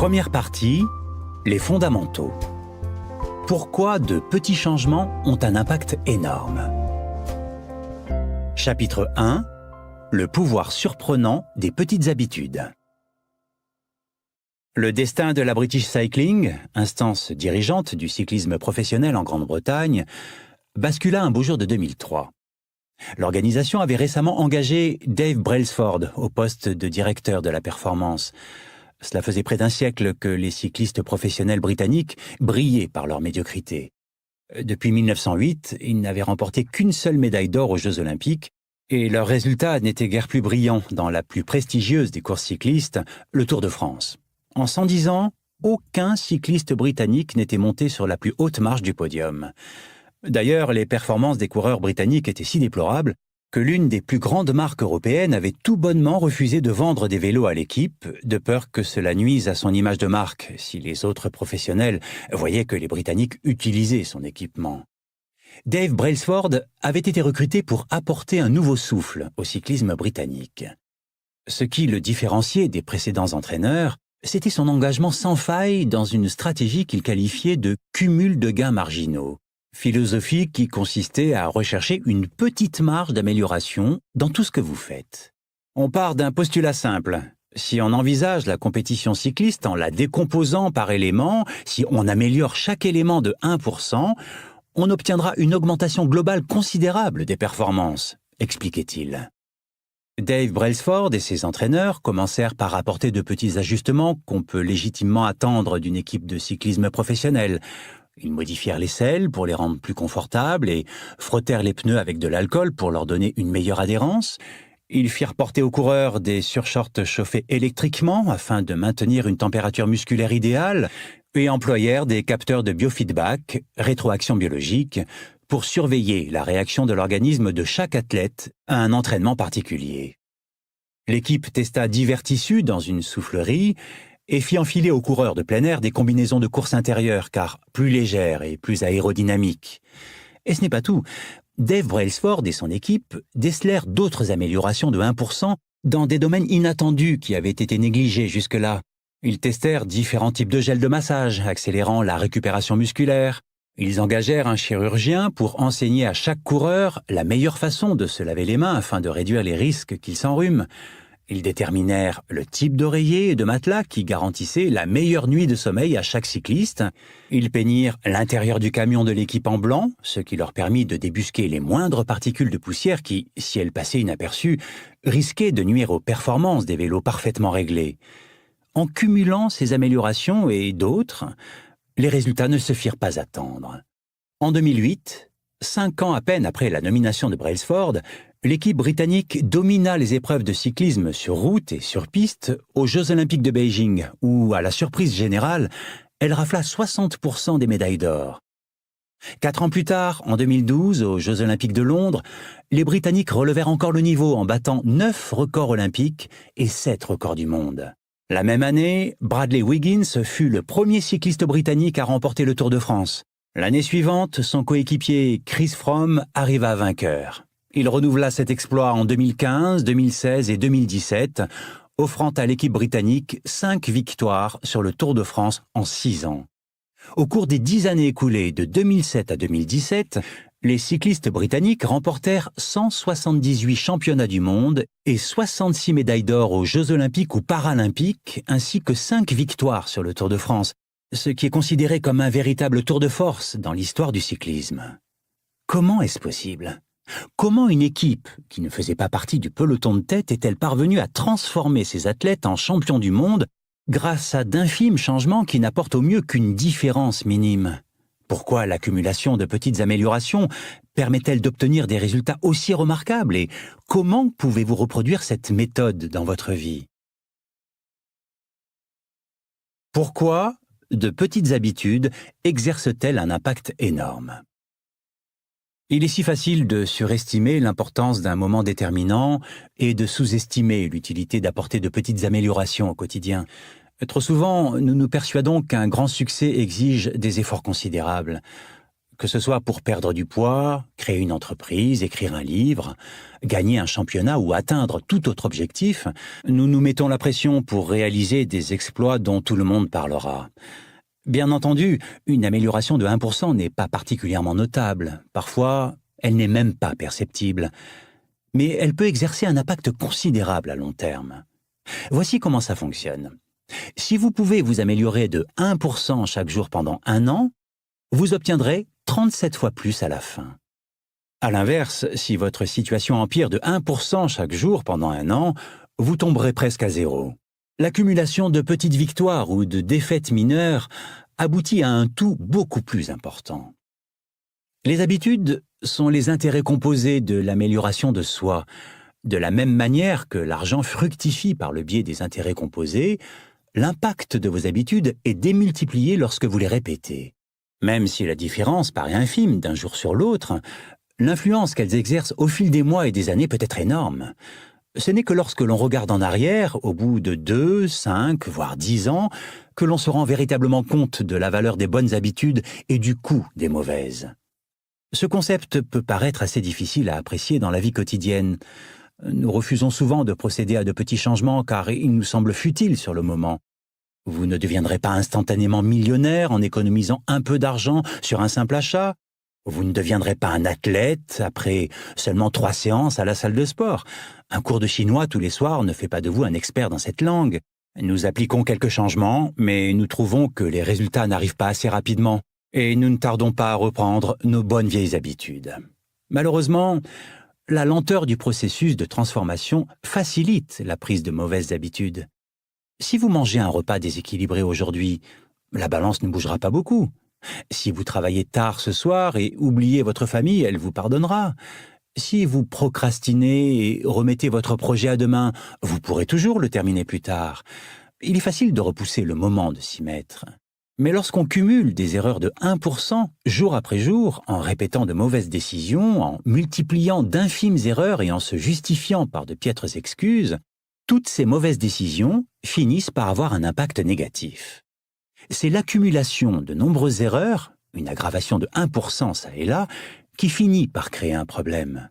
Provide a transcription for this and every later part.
Première partie, les fondamentaux. Pourquoi de petits changements ont un impact énorme? Chapitre 1, le pouvoir surprenant des petites habitudes. Le destin de la British Cycling, instance dirigeante du cyclisme professionnel en Grande-Bretagne, bascula un beau jour de 2003. L'organisation avait récemment engagé Dave Brailsford au poste de directeur de la performance. Cela faisait près d'un siècle que les cyclistes professionnels britanniques brillaient par leur médiocrité. Depuis 1908, ils n'avaient remporté qu'une seule médaille d'or aux Jeux Olympiques, et leurs résultats n'étaient guère plus brillants dans la plus prestigieuse des courses cyclistes, le Tour de France. En 110 ans, aucun cycliste britannique n'était monté sur la plus haute marche du podium. D'ailleurs, les performances des coureurs britanniques étaient si déplorables que l'une des plus grandes marques européennes avait tout bonnement refusé de vendre des vélos à l'équipe, de peur que cela nuise à son image de marque, si les autres professionnels voyaient que les Britanniques utilisaient son équipement. Dave Brailsford avait été recruté pour apporter un nouveau souffle au cyclisme britannique. Ce qui le différenciait des précédents entraîneurs, c'était son engagement sans faille dans une stratégie qu'il qualifiait de cumul de gains marginaux. Philosophie qui consistait à rechercher une petite marge d'amélioration dans tout ce que vous faites. On part d'un postulat simple. Si on envisage la compétition cycliste en la décomposant par éléments, si on améliore chaque élément de 1%, on obtiendra une augmentation globale considérable des performances, expliquait-il. Dave Brailsford et ses entraîneurs commencèrent par apporter de petits ajustements qu'on peut légitimement attendre d'une équipe de cyclisme professionnel. Ils modifièrent les selles pour les rendre plus confortables et frottèrent les pneus avec de l'alcool pour leur donner une meilleure adhérence. Ils firent porter aux coureurs des surshorts chauffés électriquement afin de maintenir une température musculaire idéale et employèrent des capteurs de biofeedback, rétroaction biologique, pour surveiller la réaction de l'organisme de chaque athlète à un entraînement particulier. L'équipe testa divers tissus dans une soufflerie et fit enfiler aux coureurs de plein air des combinaisons de course intérieure, car plus légères et plus aérodynamiques. Et ce n'est pas tout. Dave Brailsford et son équipe décelèrent d'autres améliorations de 1% dans des domaines inattendus qui avaient été négligés jusque-là. Ils testèrent différents types de gel de massage, accélérant la récupération musculaire. Ils engagèrent un chirurgien pour enseigner à chaque coureur la meilleure façon de se laver les mains afin de réduire les risques qu'ils s'enrhument. Ils déterminèrent le type d'oreiller et de matelas qui garantissait la meilleure nuit de sommeil à chaque cycliste. Ils peignirent l'intérieur du camion de l'équipe en blanc, ce qui leur permit de débusquer les moindres particules de poussière qui, si elles passaient inaperçues, risquaient de nuire aux performances des vélos parfaitement réglés. En cumulant ces améliorations et d'autres, les résultats ne se firent pas attendre. En 2008, 5 ans à peine après la nomination de Brailsford, l'équipe britannique domina les épreuves de cyclisme sur route et sur piste aux Jeux Olympiques de Beijing, où, à la surprise générale, elle rafla 60% des médailles d'or. 4 ans plus tard, en 2012, aux Jeux Olympiques de Londres, les Britanniques relevèrent encore le niveau en battant 9 records olympiques et 7 records du monde. La même année, Bradley Wiggins fut le premier cycliste britannique à remporter le Tour de France. L'année suivante, son coéquipier Chris Froome arriva vainqueur. Il renouvela cet exploit en 2015, 2016 et 2017, offrant à l'équipe britannique 5 victoires sur le Tour de France en 6 ans. Au cours des 10 années écoulées de 2007 à 2017, les cyclistes britanniques remportèrent 178 championnats du monde et 66 médailles d'or aux Jeux Olympiques ou Paralympiques, ainsi que 5 victoires sur le Tour de France, ce qui est considéré comme un véritable tour de force dans l'histoire du cyclisme. Comment est-ce possible ? Comment une équipe, qui ne faisait pas partie du peloton de tête, est-elle parvenue à transformer ses athlètes en champions du monde grâce à d'infimes changements qui n'apportent au mieux qu'une différence minime ? Pourquoi l'accumulation de petites améliorations permet-elle d'obtenir des résultats aussi remarquables et comment pouvez-vous reproduire cette méthode dans votre vie ? Pourquoi de petites habitudes exercent-elles un impact énorme ? Il est si facile de surestimer l'importance d'un moment déterminant et de sous-estimer l'utilité d'apporter de petites améliorations au quotidien. Trop souvent, nous nous persuadons qu'un grand succès exige des efforts considérables. Que ce soit pour perdre du poids, créer une entreprise, écrire un livre, gagner un championnat ou atteindre tout autre objectif, nous nous mettons la pression pour réaliser des exploits dont tout le monde parlera. Bien entendu, une amélioration de 1% n'est pas particulièrement notable. Parfois, elle n'est même pas perceptible. Mais elle peut exercer un impact considérable à long terme. Voici comment ça fonctionne. Si vous pouvez vous améliorer de 1% chaque jour pendant 1 an, vous obtiendrez 37 fois plus à la fin. À l'inverse, si votre situation empire de 1% chaque jour pendant 1 an, vous tomberez presque à zéro. L'accumulation de petites victoires ou de défaites mineures aboutit à un tout beaucoup plus important. Les habitudes sont les intérêts composés de l'amélioration de soi. De la même manière que l'argent fructifie par le biais des intérêts composés, l'impact de vos habitudes est démultiplié lorsque vous les répétez. Même si la différence paraît infime d'un jour sur l'autre, l'influence qu'elles exercent au fil des mois et des années peut être énorme. Ce n'est que lorsque l'on regarde en arrière, au bout de 2, 5, voire 10 ans, que l'on se rend véritablement compte de la valeur des bonnes habitudes et du coût des mauvaises. Ce concept peut paraître assez difficile à apprécier dans la vie quotidienne. Nous refusons souvent de procéder à de petits changements car ils nous semblent futiles sur le moment. Vous ne deviendrez pas instantanément millionnaire en économisant un peu d'argent sur un simple achat. Vous ne deviendrez pas un athlète après seulement 3 séances à la salle de sport. Un cours de chinois tous les soirs ne fait pas de vous un expert dans cette langue. Nous appliquons quelques changements, mais nous trouvons que les résultats n'arrivent pas assez rapidement et nous ne tardons pas à reprendre nos bonnes vieilles habitudes. Malheureusement, la lenteur du processus de transformation facilite la prise de mauvaises habitudes. Si vous mangez un repas déséquilibré aujourd'hui, la balance ne bougera pas beaucoup. Si vous travaillez tard ce soir et oubliez votre famille, elle vous pardonnera. Si vous procrastinez et remettez votre projet à demain, vous pourrez toujours le terminer plus tard. Il est facile de repousser le moment de s'y mettre. Mais lorsqu'on cumule des erreurs de 1% jour après jour, en répétant de mauvaises décisions, en multipliant d'infimes erreurs et en se justifiant par de piètres excuses, toutes ces mauvaises décisions finissent par avoir un impact négatif. C'est l'accumulation de nombreuses erreurs, une aggravation de 1% ça et là, qui finit par créer un problème.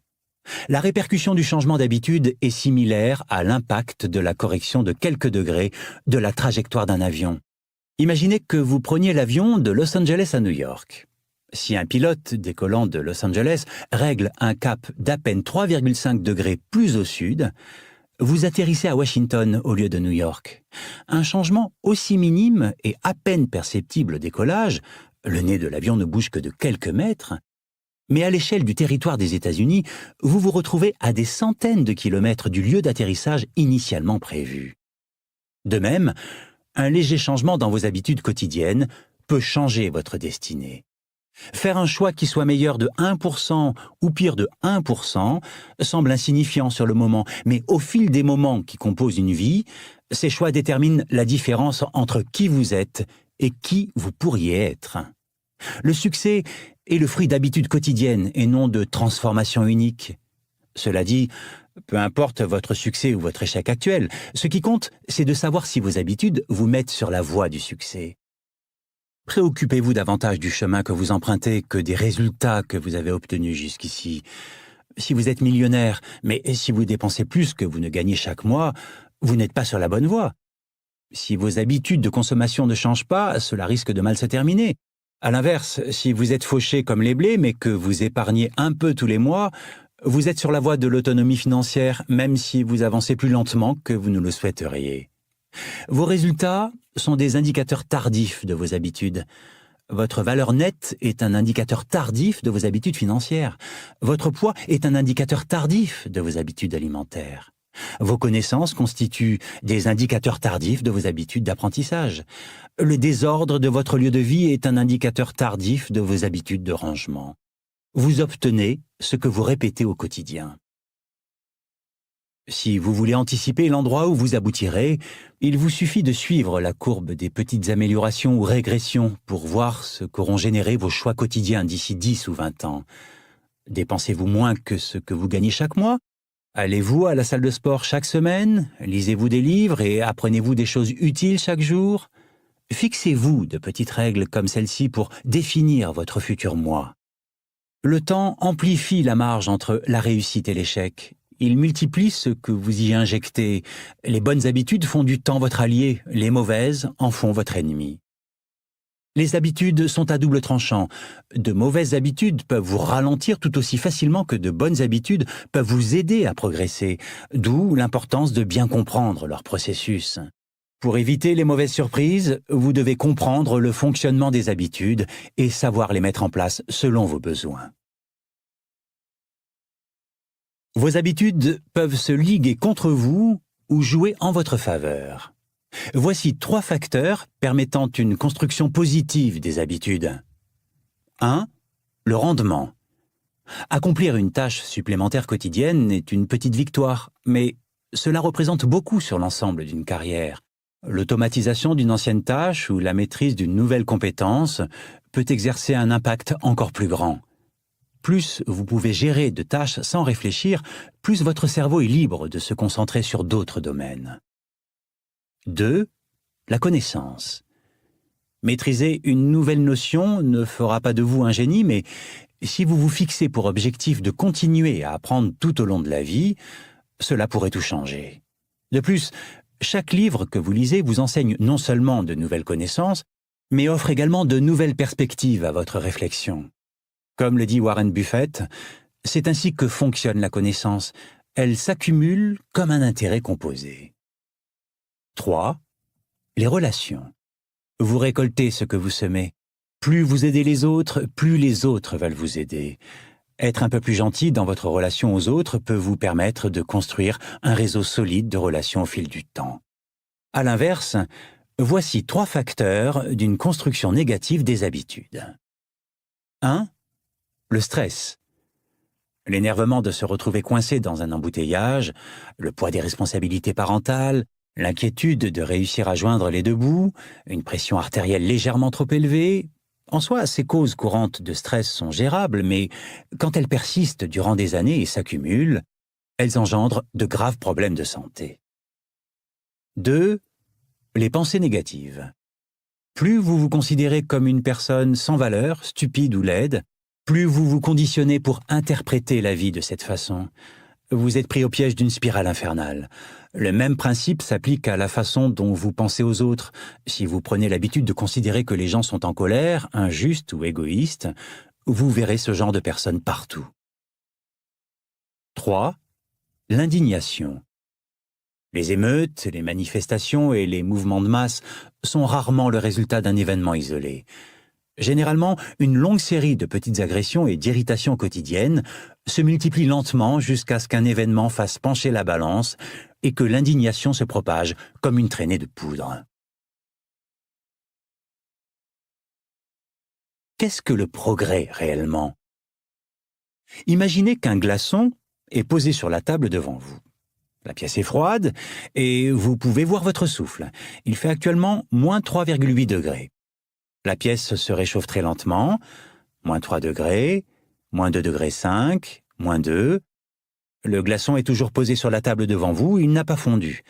La répercussion du changement d'habitude est similaire à l'impact de la correction de quelques degrés de la trajectoire d'un avion. Imaginez que vous preniez l'avion de Los Angeles à New York. Si un pilote décollant de Los Angeles règle un cap d'à peine 3,5 degrés plus au sud, vous atterrissez à Washington au lieu de New York. Un changement aussi minime et à peine perceptible au décollage, le nez de l'avion ne bouge que de quelques mètres, mais à l'échelle du territoire des États-Unis, vous vous retrouvez à des centaines de kilomètres du lieu d'atterrissage initialement prévu. De même, un léger changement dans vos habitudes quotidiennes peut changer votre destinée. Faire un choix qui soit meilleur de 1% ou pire de 1% semble insignifiant sur le moment, mais au fil des moments qui composent une vie, ces choix déterminent la différence entre qui vous êtes et qui vous pourriez être. Le succès est le fruit d'habitudes quotidiennes et non de transformations uniques. Cela dit, peu importe votre succès ou votre échec actuel, ce qui compte, c'est de savoir si vos habitudes vous mettent sur la voie du succès. Préoccupez-vous davantage du chemin que vous empruntez que des résultats que vous avez obtenus jusqu'ici. Si vous êtes millionnaire, mais si vous dépensez plus que vous ne gagnez chaque mois, vous n'êtes pas sur la bonne voie. Si vos habitudes de consommation ne changent pas, cela risque de mal se terminer. À l'inverse, si vous êtes fauché comme les blés, mais que vous épargnez un peu tous les mois, vous êtes sur la voie de l'autonomie financière, même si vous avancez plus lentement que vous ne le souhaiteriez. Vos résultats sont des indicateurs tardifs de vos habitudes. Votre valeur nette est un indicateur tardif de vos habitudes financières. Votre poids est un indicateur tardif de vos habitudes alimentaires. Vos connaissances constituent des indicateurs tardifs de vos habitudes d'apprentissage. Le désordre de votre lieu de vie est un indicateur tardif de vos habitudes de rangement. Vous obtenez ce que vous répétez au quotidien. Si vous voulez anticiper l'endroit où vous aboutirez, il vous suffit de suivre la courbe des petites améliorations ou régressions pour voir ce qu'auront généré vos choix quotidiens d'ici 10 ou 20 ans. Dépensez-vous moins que ce que vous gagnez chaque mois? Allez-vous à la salle de sport chaque semaine? Lisez-vous des livres et apprenez-vous des choses utiles chaque jour? Fixez-vous de petites règles comme celle-ci pour définir votre futur moi. Le temps amplifie la marge entre la réussite et l'échec. Il multiplie ce que vous y injectez. Les bonnes habitudes font du temps votre allié, les mauvaises en font votre ennemi. Les habitudes sont à double tranchant. De mauvaises habitudes peuvent vous ralentir tout aussi facilement que de bonnes habitudes peuvent vous aider à progresser, d'où l'importance de bien comprendre leur processus. Pour éviter les mauvaises surprises, vous devez comprendre le fonctionnement des habitudes et savoir les mettre en place selon vos besoins. Vos habitudes peuvent se liguer contre vous ou jouer en votre faveur. Voici 3 facteurs permettant une construction positive des habitudes. 1. Le rendement. Accomplir une tâche supplémentaire quotidienne est une petite victoire, mais cela représente beaucoup sur l'ensemble d'une carrière. L'automatisation d'une ancienne tâche ou la maîtrise d'une nouvelle compétence peut exercer un impact encore plus grand. Plus vous pouvez gérer de tâches sans réfléchir, plus votre cerveau est libre de se concentrer sur d'autres domaines. 2. La connaissance. Maîtriser une nouvelle notion ne fera pas de vous un génie, mais si vous vous fixez pour objectif de continuer à apprendre tout au long de la vie, cela pourrait tout changer. De plus, chaque livre que vous lisez vous enseigne non seulement de nouvelles connaissances, mais offre également de nouvelles perspectives à votre réflexion. Comme le dit Warren Buffett, c'est ainsi que fonctionne la connaissance. Elle s'accumule comme un intérêt composé. 3. Les relations. Vous récoltez ce que vous semez. Plus vous aidez les autres, plus les autres veulent vous aider. Être un peu plus gentil dans votre relation aux autres peut vous permettre de construire un réseau solide de relations au fil du temps. À l'inverse, voici 3 facteurs d'une construction négative des habitudes. 1. Le stress. L'énervement de se retrouver coincé dans un embouteillage, le poids des responsabilités parentales, l'inquiétude de réussir à joindre les 2 bouts, une pression artérielle légèrement trop élevée. En soi, ces causes courantes de stress sont gérables, mais quand elles persistent durant des années et s'accumulent, elles engendrent de graves problèmes de santé. 2. Les pensées négatives. Plus vous vous considérez comme une personne sans valeur, stupide ou laide, plus vous vous conditionnez pour interpréter la vie de cette façon. Vous êtes pris au piège d'une spirale infernale. Le même principe s'applique à la façon dont vous pensez aux autres. Si vous prenez l'habitude de considérer que les gens sont en colère, injustes ou égoïstes, vous verrez ce genre de personnes partout. 3. L'indignation. Les émeutes, les manifestations et les mouvements de masse sont rarement le résultat d'un événement isolé. Généralement, une longue série de petites agressions et d'irritations quotidiennes se multiplient lentement jusqu'à ce qu'un événement fasse pencher la balance et que l'indignation se propage comme une traînée de poudre. Qu'est-ce que le progrès réellement? Imaginez qu'un glaçon est posé sur la table devant vous. La pièce est froide et vous pouvez voir votre souffle. Il fait actuellement moins 3,8 degrés. La pièce se réchauffe très lentement, moins 3 degrés, moins 2 degrés 5, moins 2. Le glaçon est toujours posé sur la table devant vous, il n'a pas fondu.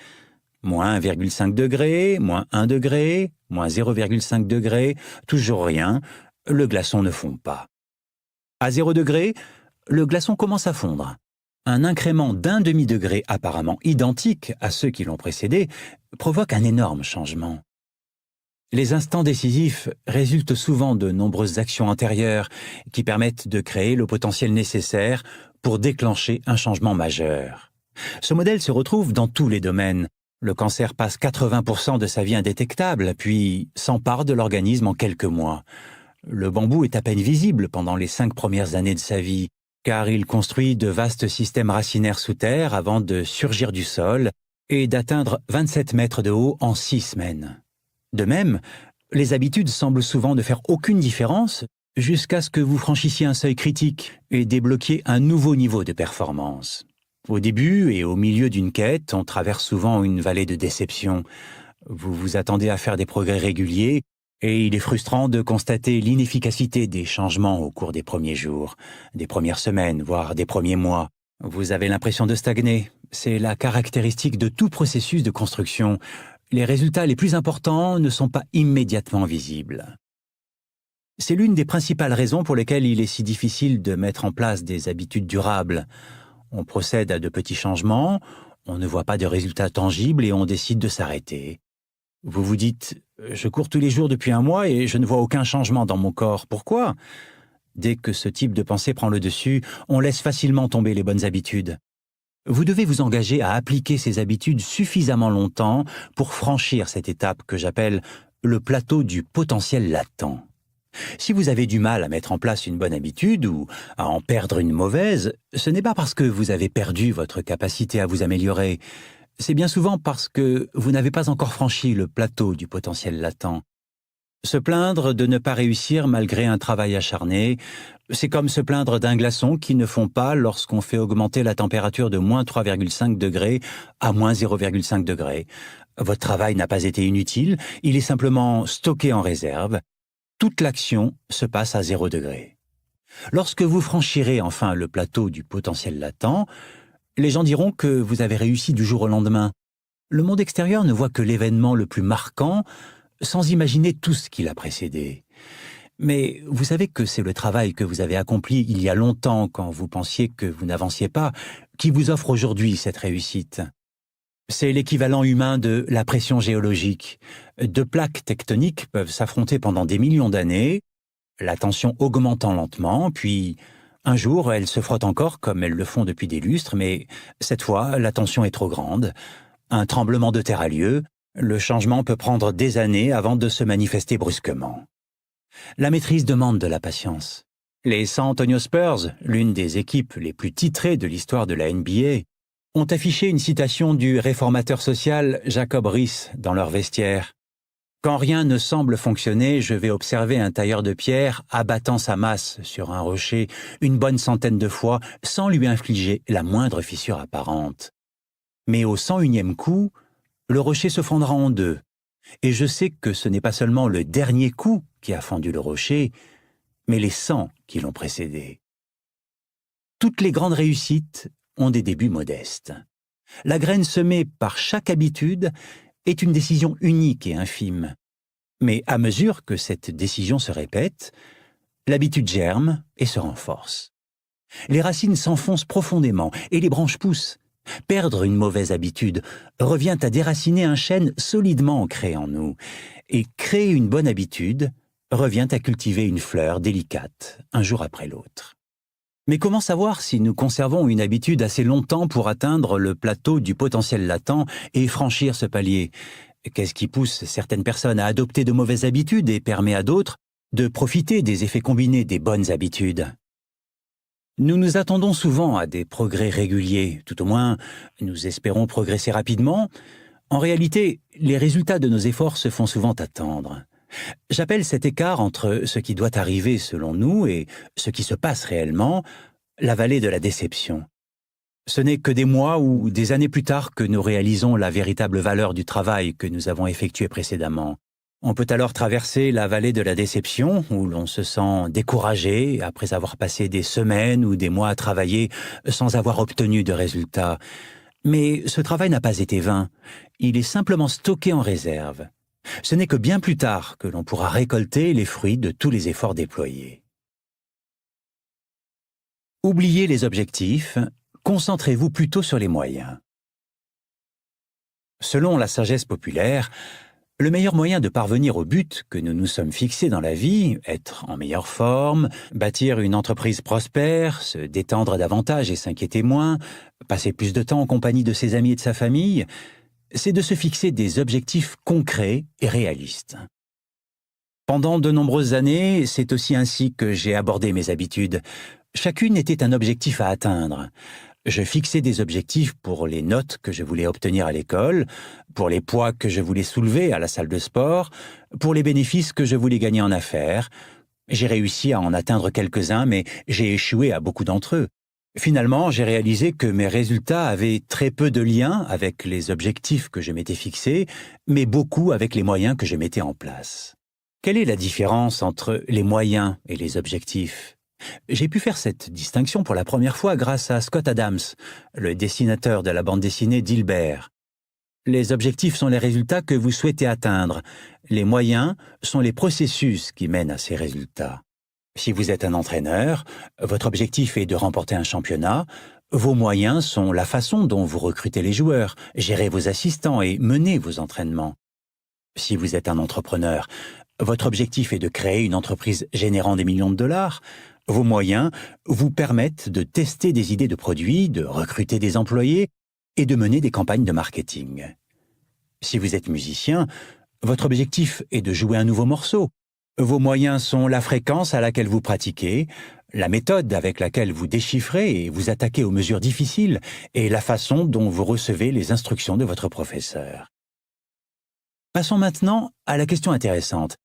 Moins 1,5 degré, moins 1 degré, moins 0,5 degré, toujours rien, le glaçon ne fond pas. À 0 degré, le glaçon commence à fondre. Un incrément d'1 demi-degré apparemment identique à ceux qui l'ont précédé provoque un énorme changement. Les instants décisifs résultent souvent de nombreuses actions antérieures qui permettent de créer le potentiel nécessaire pour déclencher un changement majeur. Ce modèle se retrouve dans tous les domaines. Le cancer passe 80% de sa vie indétectable, puis s'empare de l'organisme en quelques mois. Le bambou est à peine visible pendant les 5 premières années de sa vie, car il construit de vastes systèmes racinaires sous terre avant de surgir du sol et d'atteindre 27 mètres de haut en 6 semaines. De même, les habitudes semblent souvent ne faire aucune différence jusqu'à ce que vous franchissiez un seuil critique et débloquiez un nouveau niveau de performance. Au début et au milieu d'une quête, on traverse souvent une vallée de déception. Vous vous attendez à faire des progrès réguliers et il est frustrant de constater l'inefficacité des changements au cours des premiers jours, des premières semaines, voire des premiers mois. Vous avez l'impression de stagner. C'est la caractéristique de tout processus de construction. les résultats les plus importants ne sont pas immédiatement visibles. C'est l'une des principales raisons pour lesquelles il est si difficile de mettre en place des habitudes durables. On procède à de petits changements, on ne voit pas de résultats tangibles et on décide de s'arrêter. Vous vous dites « Je cours tous les jours depuis un mois et je ne vois aucun changement dans mon corps. Pourquoi ?» Dès que ce type de pensée prend le dessus, on laisse facilement tomber les bonnes habitudes. Vous devez vous engager à appliquer ces habitudes suffisamment longtemps pour franchir cette étape que j'appelle le plateau du potentiel latent. Si vous avez du mal à mettre en place une bonne habitude ou à en perdre une mauvaise, ce n'est pas parce que vous avez perdu votre capacité à vous améliorer. C'est bien souvent parce que vous n'avez pas encore franchi le plateau du potentiel latent. Se plaindre de ne pas réussir malgré un travail acharné, c'est comme se plaindre d'un glaçon qui ne fond pas lorsqu'on fait augmenter la température de moins 3,5 degrés à moins 0,5 degrés. Votre travail n'a pas été inutile, il est simplement stocké en réserve. Toute l'action se passe à 0 degré. Lorsque vous franchirez enfin le plateau du potentiel latent, les gens diront que vous avez réussi du jour au lendemain. Le monde extérieur ne voit que l'événement le plus marquant, sans imaginer tout ce qui l'a précédé. Mais vous savez que c'est le travail que vous avez accompli il y a longtemps quand vous pensiez que vous n'avanciez pas, qui vous offre aujourd'hui cette réussite. C'est l'équivalent humain de la pression géologique. Deux plaques tectoniques peuvent s'affronter pendant des millions d'années, la tension augmentant lentement, puis un jour elles se frottent encore comme elles le font depuis des lustres, mais cette fois la tension est trop grande. Un tremblement de terre a lieu, le changement peut prendre des années avant de se manifester brusquement. La maîtrise demande de la patience. Les San Antonio Spurs, l'une des équipes les plus titrées de l'histoire de la NBA, ont affiché une citation du réformateur social Jacob Riis dans leur vestiaire. « Quand rien ne semble fonctionner, je vais observer un tailleur de pierre abattant sa masse sur un rocher une bonne centaine de fois sans lui infliger la moindre fissure apparente. Mais au 101e coup, le rocher se fondra en deux, et je sais que ce n'est pas seulement le dernier coup qui a fendu le rocher, mais les 100 qui l'ont précédé. » Toutes les grandes réussites ont des débuts modestes. La graine semée par chaque habitude est une décision unique et infime. Mais à mesure que cette décision se répète, l'habitude germe et se renforce. Les racines s'enfoncent profondément et les branches poussent. Perdre une mauvaise habitude revient à déraciner un chêne solidement ancré en nous, et créer une bonne habitude revient à cultiver une fleur délicate, un jour après l'autre. Mais comment savoir si nous conservons une habitude assez longtemps pour atteindre le plateau du potentiel latent et franchir ce palier? Qu'est-ce qui pousse certaines personnes à adopter de mauvaises habitudes et permet à d'autres de profiter des effets combinés des bonnes habitudes? Nous nous attendons souvent à des progrès réguliers, tout au moins nous espérons progresser rapidement. En réalité, les résultats de nos efforts se font souvent attendre. J'appelle cet écart entre ce qui doit arriver selon nous et ce qui se passe réellement la vallée de la déception. Ce n'est que des mois ou des années plus tard que nous réalisons la véritable valeur du travail que nous avons effectué précédemment. On peut alors traverser la vallée de la déception, où l'on se sent découragé après avoir passé des semaines ou des mois à travailler sans avoir obtenu de résultats. Mais ce travail n'a pas été vain, il est simplement stocké en réserve. Ce n'est que bien plus tard que l'on pourra récolter les fruits de tous les efforts déployés. Oubliez les objectifs, concentrez-vous plutôt sur les moyens. Selon la sagesse populaire, le meilleur moyen de parvenir au but que nous nous sommes fixés dans la vie, être en meilleure forme, bâtir une entreprise prospère, se détendre davantage et s'inquiéter moins, passer plus de temps en compagnie de ses amis et de sa famille, c'est de se fixer des objectifs concrets et réalistes. Pendant de nombreuses années, c'est aussi ainsi que j'ai abordé mes habitudes. Chacune était un objectif à atteindre. Je fixais des objectifs pour les notes que je voulais obtenir à l'école, pour les poids que je voulais soulever à la salle de sport, pour les bénéfices que je voulais gagner en affaires. J'ai réussi à en atteindre quelques-uns, mais j'ai échoué à beaucoup d'entre eux. Finalement, j'ai réalisé que mes résultats avaient très peu de lien avec les objectifs que je m'étais fixés, mais beaucoup avec les moyens que je mettais en place. Quelle est la différence entre les moyens et les objectifs ? J'ai pu faire cette distinction pour la première fois grâce à Scott Adams, le dessinateur de la bande dessinée Dilbert. Les objectifs sont les résultats que vous souhaitez atteindre. Les moyens sont les processus qui mènent à ces résultats. Si vous êtes un entraîneur, votre objectif est de remporter un championnat. Vos moyens sont la façon dont vous recrutez les joueurs, gérez vos assistants et menez vos entraînements. Si vous êtes un entrepreneur, votre objectif est de créer une entreprise générant des millions de dollars. Vos moyens vous permettent de tester des idées de produits, de recruter des employés et de mener des campagnes de marketing. Si vous êtes musicien, votre objectif est de jouer un nouveau morceau. Vos moyens sont la fréquence à laquelle vous pratiquez, la méthode avec laquelle vous déchiffrez et vous attaquez aux mesures difficiles et la façon dont vous recevez les instructions de votre professeur. Passons maintenant à la question intéressante.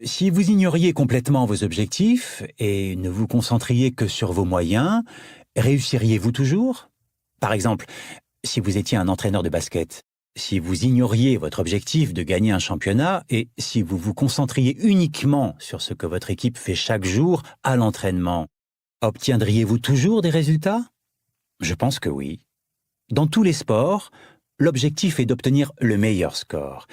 Si vous ignoriez complètement vos objectifs et ne vous concentriez que sur vos moyens, réussiriez-vous toujours? Par exemple, si vous étiez un entraîneur de basket, si vous ignoriez votre objectif de gagner un championnat et si vous vous concentriez uniquement sur ce que votre équipe fait chaque jour à l'entraînement, obtiendriez-vous toujours des résultats? Je pense que oui. Dans tous les sports, l'objectif est d'obtenir le meilleur score.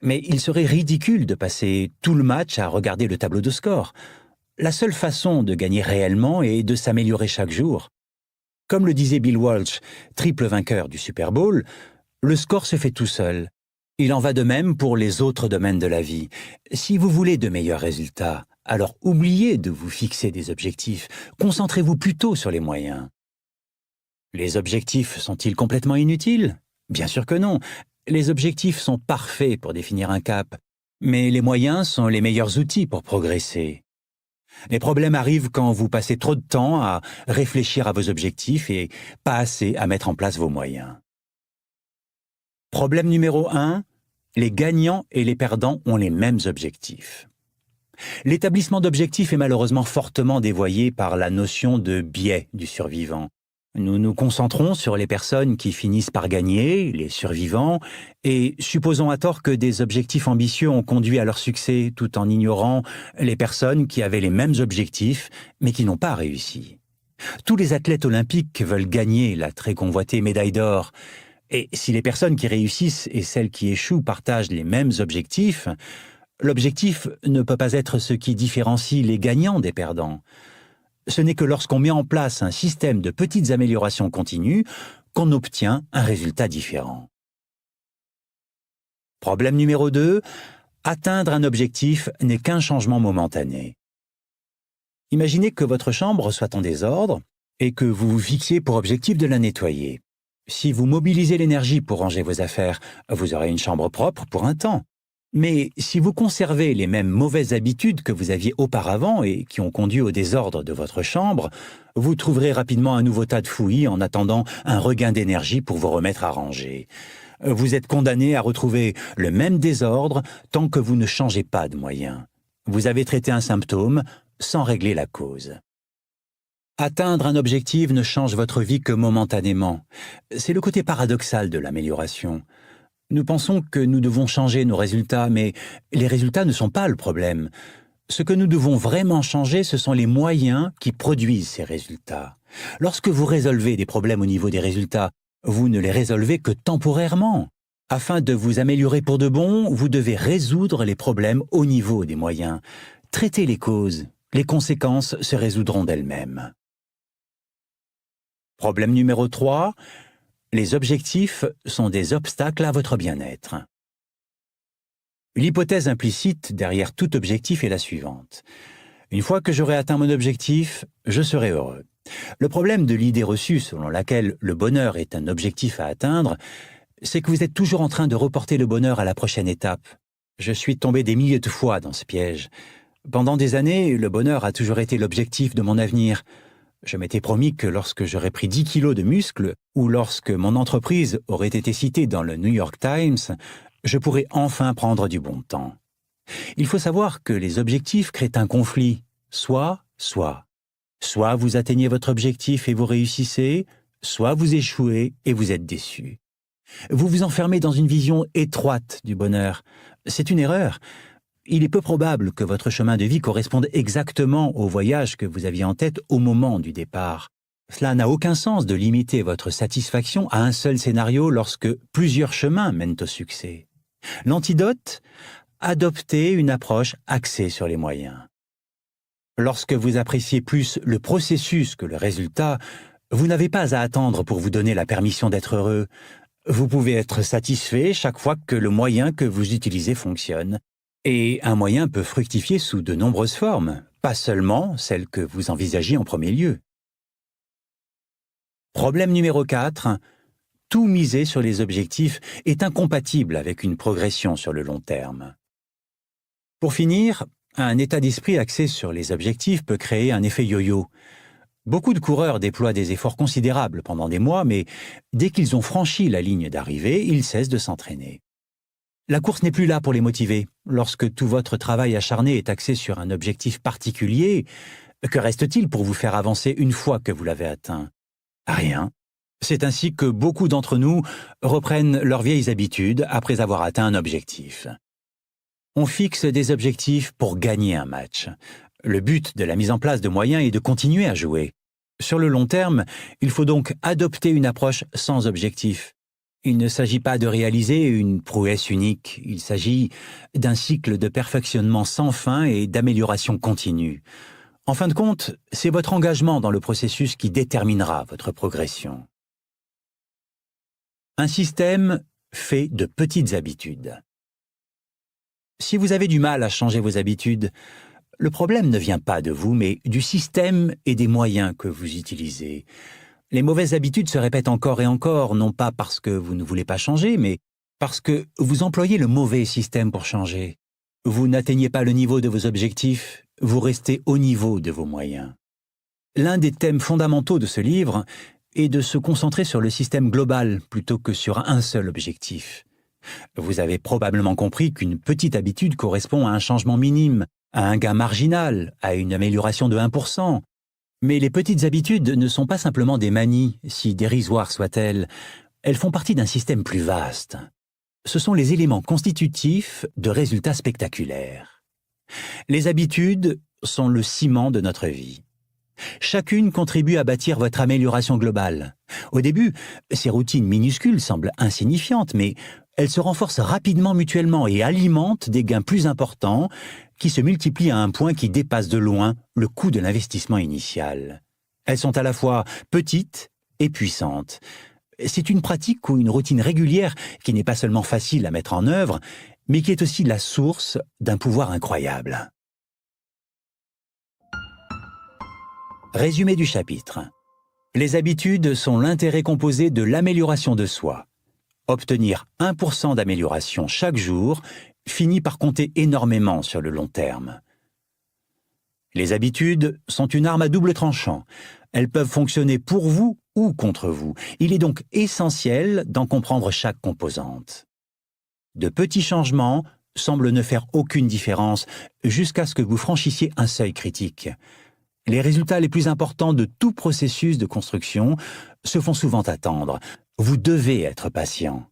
Mais il serait ridicule de passer tout le match à regarder le tableau de score. La seule façon de gagner réellement est de s'améliorer chaque jour. Comme le disait Bill Walsh, triple vainqueur du Super Bowl, le score se fait tout seul. Il en va de même pour les autres domaines de la vie. Si vous voulez de meilleurs résultats, alors oubliez de vous fixer des objectifs. Concentrez-vous plutôt sur les moyens. Les objectifs sont-ils complètement inutiles? Bien sûr que non. Les objectifs sont parfaits pour définir un cap, mais les moyens sont les meilleurs outils pour progresser. Les problèmes arrivent quand vous passez trop de temps à réfléchir à vos objectifs et pas assez à mettre en place vos moyens. Problème numéro 1, les gagnants et les perdants ont les mêmes objectifs. L'établissement d'objectifs est malheureusement fortement dévoyé par la notion de biais du survivant. Nous nous concentrons sur les personnes qui finissent par gagner, les survivants, et supposons à tort que des objectifs ambitieux ont conduit à leur succès tout en ignorant les personnes qui avaient les mêmes objectifs mais qui n'ont pas réussi. Tous les athlètes olympiques veulent gagner la très convoitée médaille d'or. Et si les personnes qui réussissent et celles qui échouent partagent les mêmes objectifs, l'objectif ne peut pas être ce qui différencie les gagnants des perdants. Ce n'est que lorsqu'on met en place un système de petites améliorations continues qu'on obtient un résultat différent. Problème numéro 2, atteindre un objectif n'est qu'un changement momentané. Imaginez que votre chambre soit en désordre et que vous vous fixiez pour objectif de la nettoyer. Si vous mobilisez l'énergie pour ranger vos affaires, vous aurez une chambre propre pour un temps. Mais si vous conservez les mêmes mauvaises habitudes que vous aviez auparavant et qui ont conduit au désordre de votre chambre, vous trouverez rapidement un nouveau tas de fouillis en attendant un regain d'énergie pour vous remettre à ranger. Vous êtes condamné à retrouver le même désordre tant que vous ne changez pas de moyens. Vous avez traité un symptôme sans régler la cause. Atteindre un objectif ne change votre vie que momentanément. C'est le côté paradoxal de l'amélioration. Nous pensons que nous devons changer nos résultats, mais les résultats ne sont pas le problème. Ce que nous devons vraiment changer, ce sont les moyens qui produisent ces résultats. Lorsque vous résolvez des problèmes au niveau des résultats, vous ne les résolvez que temporairement. Afin de vous améliorer pour de bon, vous devez résoudre les problèmes au niveau des moyens. Traitez les causes. Les conséquences se résoudront d'elles-mêmes. Problème numéro 3. Les objectifs sont des obstacles à votre bien-être. L'hypothèse implicite derrière tout objectif est la suivante. Une fois que j'aurai atteint mon objectif, je serai heureux. Le problème de l'idée reçue selon laquelle le bonheur est un objectif à atteindre, c'est que vous êtes toujours en train de reporter le bonheur à la prochaine étape. Je suis tombé des milliers de fois dans ce piège. Pendant des années, le bonheur a toujours été l'objectif de mon avenir. Je m'étais promis que lorsque j'aurais pris 10 kilos de muscles ou lorsque mon entreprise aurait été citée dans le New York Times, je pourrais enfin prendre du bon temps. Il faut savoir que les objectifs créent un conflit, soit. Soit vous atteignez votre objectif et vous réussissez, soit vous échouez et vous êtes déçu. Vous vous enfermez dans une vision étroite du bonheur. C'est une erreur. Il est peu probable que votre chemin de vie corresponde exactement au voyage que vous aviez en tête au moment du départ. Cela n'a aucun sens de limiter votre satisfaction à un seul scénario lorsque plusieurs chemins mènent au succès. L'antidote, adopter une approche axée sur les moyens. Lorsque vous appréciez plus le processus que le résultat, vous n'avez pas à attendre pour vous donner la permission d'être heureux. Vous pouvez être satisfait chaque fois que le moyen que vous utilisez fonctionne. Et un moyen peut fructifier sous de nombreuses formes, pas seulement celle que vous envisagez en premier lieu. Problème numéro 4. Tout miser sur les objectifs est incompatible avec une progression sur le long terme. Pour finir, un état d'esprit axé sur les objectifs peut créer un effet yo-yo. Beaucoup de coureurs déploient des efforts considérables pendant des mois, mais dès qu'ils ont franchi la ligne d'arrivée, ils cessent de s'entraîner. La course n'est plus là pour les motiver. Lorsque tout votre travail acharné est axé sur un objectif particulier, que reste-t-il pour vous faire avancer une fois que vous l'avez atteint? Rien. C'est ainsi que beaucoup d'entre nous reprennent leurs vieilles habitudes après avoir atteint un objectif. On fixe des objectifs pour gagner un match. Le but de la mise en place de moyens est de continuer à jouer. Sur le long terme, il faut donc adopter une approche sans objectif. Il ne s'agit pas de réaliser une prouesse unique, il s'agit d'un cycle de perfectionnement sans fin et d'amélioration continue. En fin de compte, c'est votre engagement dans le processus qui déterminera votre progression. Un système fait de petites habitudes. Si vous avez du mal à changer vos habitudes, le problème ne vient pas de vous, mais du système et des moyens que vous utilisez. Les mauvaises habitudes se répètent encore et encore, non pas parce que vous ne voulez pas changer, mais parce que vous employez le mauvais système pour changer. Vous n'atteignez pas le niveau de vos objectifs, vous restez au niveau de vos moyens. L'un des thèmes fondamentaux de ce livre est de se concentrer sur le système global plutôt que sur un seul objectif. Vous avez probablement compris qu'une petite habitude correspond à un changement minime, à un gain marginal, à une amélioration de 1%. Mais les petites habitudes ne sont pas simplement des manies, si dérisoires soient-elles. Elles font partie d'un système plus vaste. Ce sont les éléments constitutifs de résultats spectaculaires. Les habitudes sont le ciment de notre vie. Chacune contribue à bâtir votre amélioration globale. Au début, ces routines minuscules semblent insignifiantes, mais elles se renforcent rapidement mutuellement et alimentent des gains plus importants qui se multiplient à un point qui dépasse de loin le coût de l'investissement initial. Elles sont à la fois petites et puissantes. C'est une pratique ou une routine régulière qui n'est pas seulement facile à mettre en œuvre, mais qui est aussi la source d'un pouvoir incroyable. Résumé du chapitre. Les habitudes sont l'intérêt composé de l'amélioration de soi. Obtenir 1% d'amélioration chaque jour finit par compter énormément sur le long terme. Les habitudes sont une arme à double tranchant. Elles peuvent fonctionner pour vous ou contre vous. Il est donc essentiel d'en comprendre chaque composante. De petits changements semblent ne faire aucune différence jusqu'à ce que vous franchissiez un seuil critique. Les résultats les plus importants de tout processus de construction se font souvent attendre. Vous devez être patient.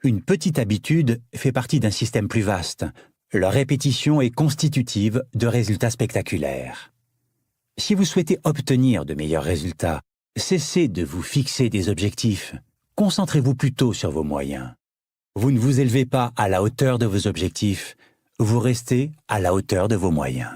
Une petite habitude fait partie d'un système plus vaste. Leur répétition est constitutive de résultats spectaculaires. Si vous souhaitez obtenir de meilleurs résultats, cessez de vous fixer des objectifs. Concentrez-vous plutôt sur vos moyens. Vous ne vous élevez pas à la hauteur de vos objectifs, vous restez à la hauteur de vos moyens.